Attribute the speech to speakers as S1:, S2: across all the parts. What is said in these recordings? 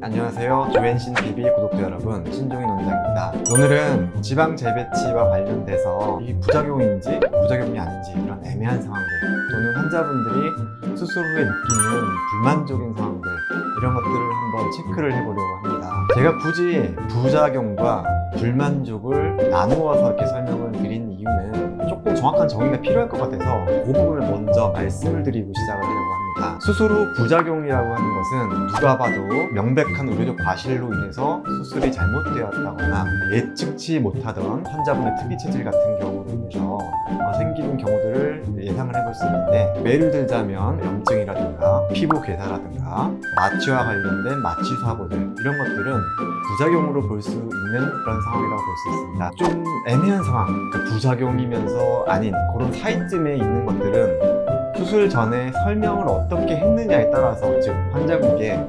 S1: 안녕하세요. 조앤신TV 구독자 여러분, 신종인 원장입니다. 오늘은 지방 재배치와 관련돼서 이 부작용인지 부작용이 아닌지 이런 애매한 상황들 또는 환자분들이 수술 후에 느끼는 불만족인 상황들 이런 것들을 한번 체크를 해보려고 합니다. 제가 굳이 부작용과 불만족을 나누어서 이렇게 설명을 드린 이유는 조금 정확한 정의가 필요할 것 같아서 그 부분을 먼저 말씀을 드리고 시작을 하려고 합니다. 수술 후 부작용이라고 하는 것은 누가 봐도 명백한 의료적 과실로 인해서 수술이 잘못되었다거나 예측치 못하던 환자분의 특이 체질 같은 경우로 인해서 생기는 경우들을 예상을 해볼 수 있는데, 예를 들자면 염증이라든가 피부 괴사라든가 마취와 관련된 마취 사고들 이런 것들은 부작용으로 볼 수 있는 그런 상황이라고 볼 수 있습니다. 좀 애매한 상황, 그러니까 부작용이면서 아닌 그런 사이쯤에 있는 것들은 수술 전에 설명을 어떻게 했느냐에 따라서, 즉 환자분께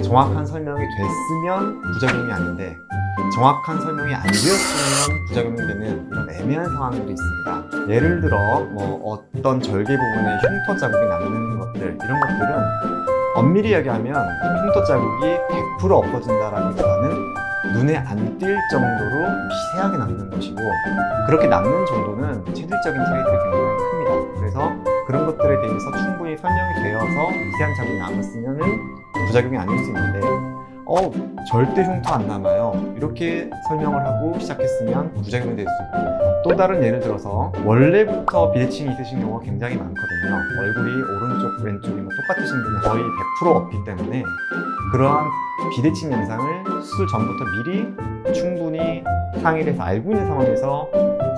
S1: 정확한 설명이 됐으면 부작용이 아닌데 정확한 설명이 안 되었으면 부작용이 되는 이런 애매한 상황들이 있습니다. 예를 들어 어떤 절개 부분에 흉터 자국이 남는 것들, 이런 것들은 엄밀히 이야기하면 흉터 자국이 100% 없어진다라기보다는 눈에 안 띌 정도로 미세하게 남는 것이고, 그렇게 남는 정도는 체질적인 차이들이 굉장히 큽니다. 그래서 그런 것들에 대해서 충분히 설명이 되어서 미세한 자국이 남았으면 부작용이 아닐 수 있는데 절대 흉터 안 남아요, 이렇게 설명을 하고 시작했으면 부작용이 될 수 있고, 또 다른 예를 들어서 원래부터 비대칭이 있으신 경우가 굉장히 많거든요. 얼굴이 오른쪽 왼쪽이 똑같으신 분이 거의 100% 없기 때문에 그러한 비대칭 현상을 수술 전부터 미리 충분히 상의를 해서 알고 있는 상황에서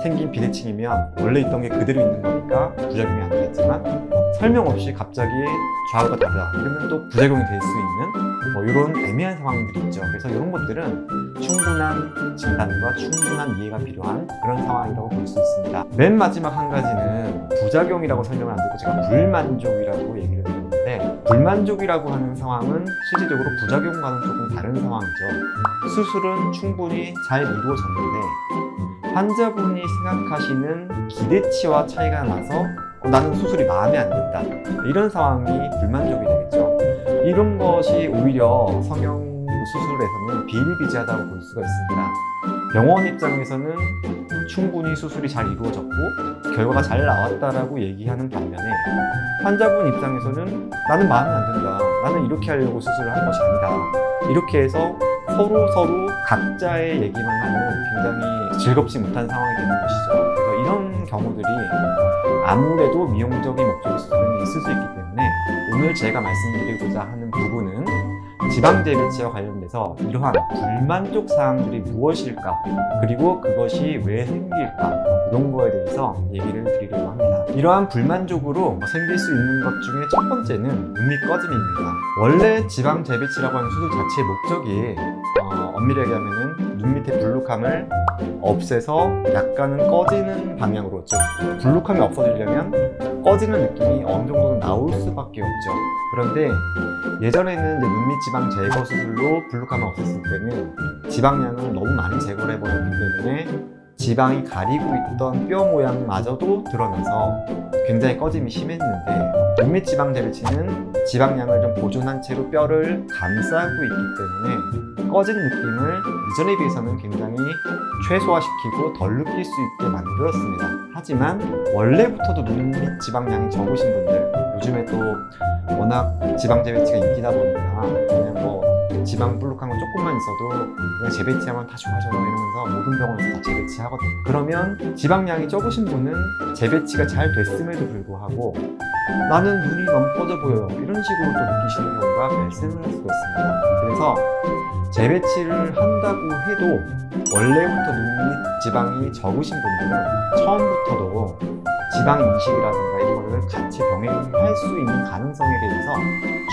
S1: 생긴 비대칭이면 원래 있던 게 그대로 있는 거니까 부작용이 안 되겠지만, 설명 없이 갑자기 좌우가 다르다 그러면 또 부작용이 될 수 있는 이런 애매한 상황들이 있죠. 그래서 이런 것들은 충분한 진단과 충분한 이해가 필요한 그런 상황이라고 볼 수 있습니다. 맨 마지막 한 가지는 부작용이라고 설명을 안 듣고 제가 불만족이라고 얘기를 드렸는데, 불만족이라고 하는 상황은 실질적으로 부작용과는 조금 다른 상황이죠. 수술은 충분히 잘 이루어졌는데 환자분이 생각하시는 기대치와 차이가 나서 나는 수술이 마음에 안 든다, 이런 상황이 불만족이 되겠죠. 이런 것이 오히려 성형 수술에서는 비일비재하다고 볼 수가 있습니다. 병원 입장에서는 충분히 수술이 잘 이루어졌고 결과가 잘 나왔다라고 얘기하는 반면에, 환자분 입장에서는 나는 마음에 안 든다, 나는 이렇게 하려고 수술을 한 것이 아니다, 이렇게 해서 서로 각자의 얘기만 하는 굉장히 즐겁지 못한 상황이 되는 것이죠. 그래서 이런 경우들이 아무래도 미용적인 목적의 수술은 있을 수 있기 때문에, 오늘 제가 말씀드리고자 하는 부분은 지방 재배치와 관련돼서 이러한 불만족 사항들이 무엇일까, 그리고 그것이 왜 생길까, 이런 거에 대해서 얘기를 드리려고 합니다. 이러한 불만족으로 생길 수 있는 것 중에 첫 번째는 눈밑 꺼짐입니다. 원래 지방 재배치라고 하는 수술 자체의 목적이 엄밀히 얘기하면 눈 밑의 불룩함을 없애서 약간은 꺼지는 방향으로, 즉 불룩함이 없어지려면 꺼지는 느낌이 어느 정도는 나올 수밖에 없죠. 그런데 예전에는 눈밑 지방 제거 수술로 불룩함을 없앴을 때는 지방량을 너무 많이 제거를 해버렸기 때문에 지방이 가리고 있던 뼈 모양마저도 드러나서 굉장히 꺼짐이 심했는데, 눈밑 지방 재배치는 지방량을 좀 보존한 채로 뼈를 감싸고 있기 때문에 꺼진 느낌을 이전에 비해서는 굉장히 최소화시키고 덜 느낄 수 있게 만들었습니다. 하지만 원래부터도 눈밑 지방량이 적으신 분들, 요즘에 또 워낙 지방 재배치가 인기다 보니까 그냥 지방 불룩한 거 조금만 있어도 그냥 재배치하면 다 좋아져요 이러면서 모든 병원에서 다 재배치하거든요. 그러면 지방량이 적으신 분은 재배치가 잘 됐음에도 불구하고 나는 눈이 너무 꺼져 보여요, 이런 식으로 또 느끼시는 경우가 발생을 할 수가 있습니다. 그래서 재배치를 한다고 해도 원래부터 눈밑 지방이 적으신 분들은 처음부터도 지방 이식이라든가 이런 거를 같이 병행할 수 있는 가능성에 대해서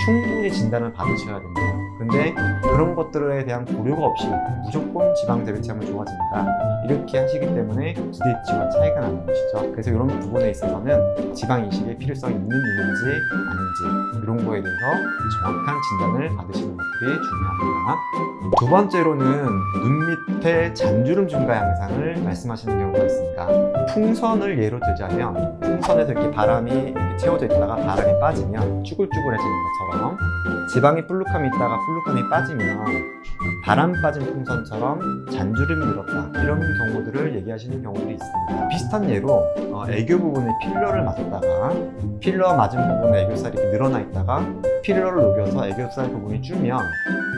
S1: 충분히 진단을 받으셔야 됩니다. 근데 그런 것들에 대한 고려가 없이 무조건 지방 재배치하면 좋아진다, 이렇게 하시기 때문에 기대치와 차이가 나는 것이죠. 그래서 이런 부분에 있어서는 지방 이식의 필요성이 있는 일인지 아닌지 이런 거에 대해서 정확한 진단을 받으시는 것들이 중요합니다. 두 번째로는 눈 밑에 잔주름 증가 양상을 말씀하시는 경우가 있습니다. 풍선을 예로 들자면, 풍선에서 이렇게 바람이 지방이 채워져 있다가 바람이 빠지면 쭈글쭈글해지는 것처럼 지방이 불룩함이 있다가 불룩함이 빠지면 바람 빠진 풍선처럼 잔주름이 늘었다, 이런 경우들을 얘기하시는 경우들이 있습니다. 비슷한 예로 애교 부분에 필러를 맞았다가 필러 맞은 부분에 애교살이 이렇게 늘어나 있다가 필러를 녹여서 애교살 부분이 줄면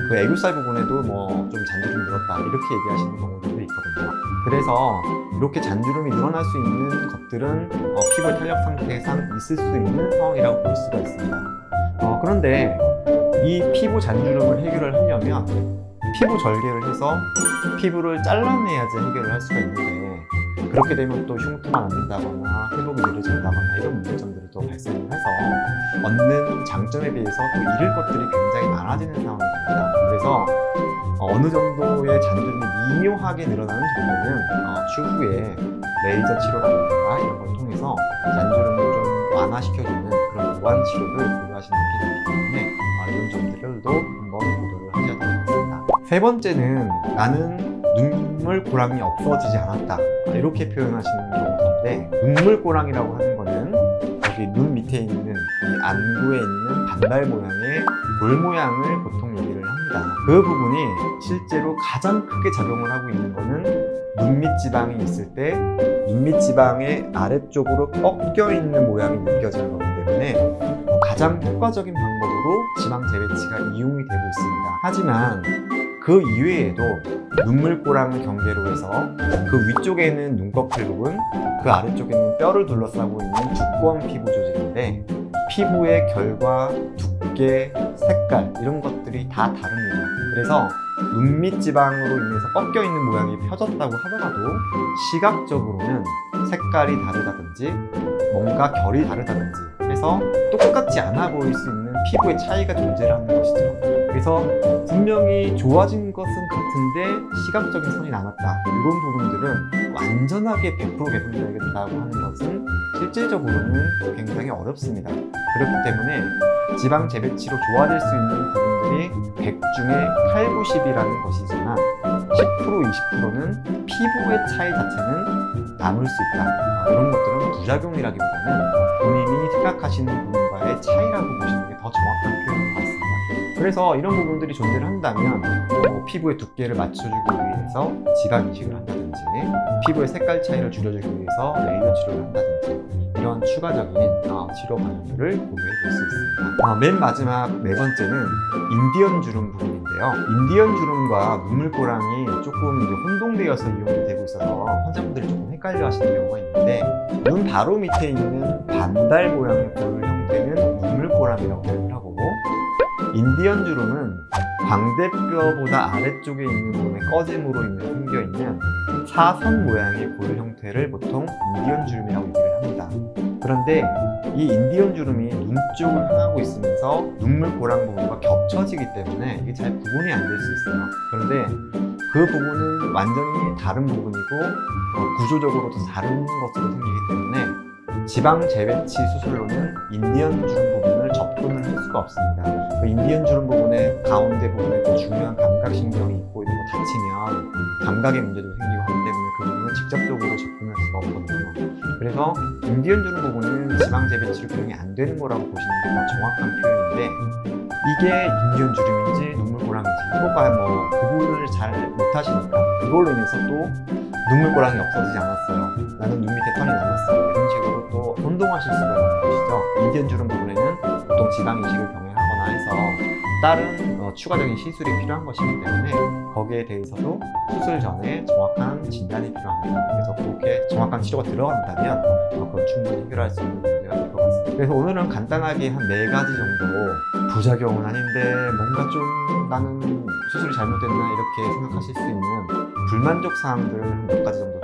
S1: 그 애교살 부분에도 뭐 좀 잔주름이 늘었다, 이렇게 얘기하시는 경우들도 있거든요. 그래서 이렇게 잔주름이 늘어날 수 있는 것들은 피부의 탄력 상태상 있을 수 있는 상황이라고 볼 수가 있습니다. 그런데 이 피부 잔주름을 해결을 하려면 피부 절개를 해서 피부를 잘라내야지 해결을 할 수가 있는데, 그렇게 되면 또 흉터가 남는다거나 회복이 느려진다거나 이런 문제점들이 또 발생을 해서 얻는 장점에 비해서 또 잃을 것들이 굉장히 많아지는 상황이 됩니다. 그래서 어느 정도의 잔주름이 미묘하게 늘어나는 정도는 추후에 레이저 치료라든가 이런 걸 통해서 잔주름을 좀 완화시켜주는 그런 보완 치료를 고려하시는 게 되기 때문에 이런 점들도 한번 고려를 하셔야 될 것 같습니다. 세 번째는 나는 눈물고랑이 없어지지 않았다, 이렇게 표현하시는 경우인데, 눈물고랑이라고 하는 거는 여기 눈 밑에 있는 이 안구에 있는 반달 모양의 볼 모양을 보통 얘기를 합니다. 그 부분이 실제로 가장 크게 작용을 하고 있는 거는 눈밑 지방이 있을 때 눈밑 지방의 아래쪽으로 꺾여 있는 모양이 느껴지는 거기 때문에 가장 효과적인 방법으로 지방 재배치가 이용이 되고 있습니다. 하지만 그 이외에도 눈물고랑을 경계로 해서 그 위쪽에 있는 눈꺼풀 부분, 그 아래쪽에 있는 뼈를 둘러싸고 있는 두꺼운 피부 조직인데, 피부의 결과, 두께, 색깔 이런 것들이 다 다릅니다. 그래서 눈밑 지방으로 인해서 꺾여 있는 모양이 펴졌다고 하더라도 시각적으로는 색깔이 다르다든지 뭔가 결이 다르다든지 해서 똑같지 않아 보일 수 있는 피부의 차이가 존재하는 것이죠. 그래서 분명히 좋아진 것은 같은데 시각적인 선이 남았다, 이런 부분들은 완전하게 100% 개선되겠다고 하는 것은 실질적으로는 굉장히 어렵습니다. 그렇기 때문에 지방 재배치로 좋아질 수 있는 부분들이 100 중에 8, 90이라는 것이지만 10%, 20%는 피부의 차이 자체는 남을 수 있다. 이런 것들은 부작용이라기보다는 본인이 생각하시는 부분과의 차이라고 보시는 게 더 정확한 표현인 것 같습니다. 그래서 이런 부분들이 존재를 한다면 피부의 두께를 맞춰주기 위해서 지방 이식을 한다든지, 피부의 색깔 차이를 줄여주기 위해서 레이저 치료를 한다든지, 이런 추가적인 치료 방법들을 고려해 볼 수 있습니다. 맨 마지막 네 번째는 인디언 주름 부분인데요. 인디언 주름과 눈물고랑이 조금 이제 혼동되어서 이용이 되고 있어서 환자분들이 조금 헷갈려 하시는 경우가 있는데, 눈 바로 밑에 있는 반달 모양의 볼 형태는 눈물고랑이라고 표현을 하고, 인디언 주름은 광대뼈보다 아래쪽에 있는 부분에 꺼짐으로 인해 생겨있는 사선 모양의 볼 형태를 보통 인디언 주름이라고 얘기를 합니다. 그런데 이 인디언 주름이 눈 쪽을 향하고 있으면서 눈물고랑 부분과 겹쳐지기 때문에 이게 잘 구분이 안 될 수 있어요. 그런데 그 부분은 완전히 다른 부분이고 구조적으로도 다른 것으로 생기기 때문에 지방 재배치 수술로는 인디언 주름 부분을 접근을 할 수가 없습니다. 그 인디언 주름 부분의 가운데 부분에 또 중요한 감각신경이 있고 이런 거 다치면 감각의 문제도 생기고 하기 때문에 그 부분은 직접적으로 접근할 수가 없거든요. 그래서 인디언 주름 부분은 지방 재배치로 구분이 안 되는 거라고 보시는 게 더 정확한 표현인데, 이게 인디언 주름인지 눈물고랑인지 이거가 뭐 구분을 잘 못하시니까 그걸로 인해서 또 눈물고랑이 없어지지 않았어요, 나는 눈 밑에 털이 남았어요, 이런 식으로 또 혼동하실 수가 있는 것이죠. 인디언 주름 부분에는 보통 지방 이식을 병행하거나 해서 다른 추가적인 시술이 필요한 것이기 때문에 거기에 대해서도 수술 전에 정확한 진단이 필요합니다. 그래서 그렇게 정확한 치료가 들어간다면 그건 충분히 해결할 수 있는 문제가 될 것 같습니다. 그래서 오늘은 간단하게 한 4가지 정도, 부작용은 아닌데 뭔가 좀 나는 수술이 잘못됐나 이렇게 생각하실 수 있는 불만족 사항들을 몇 가지 정도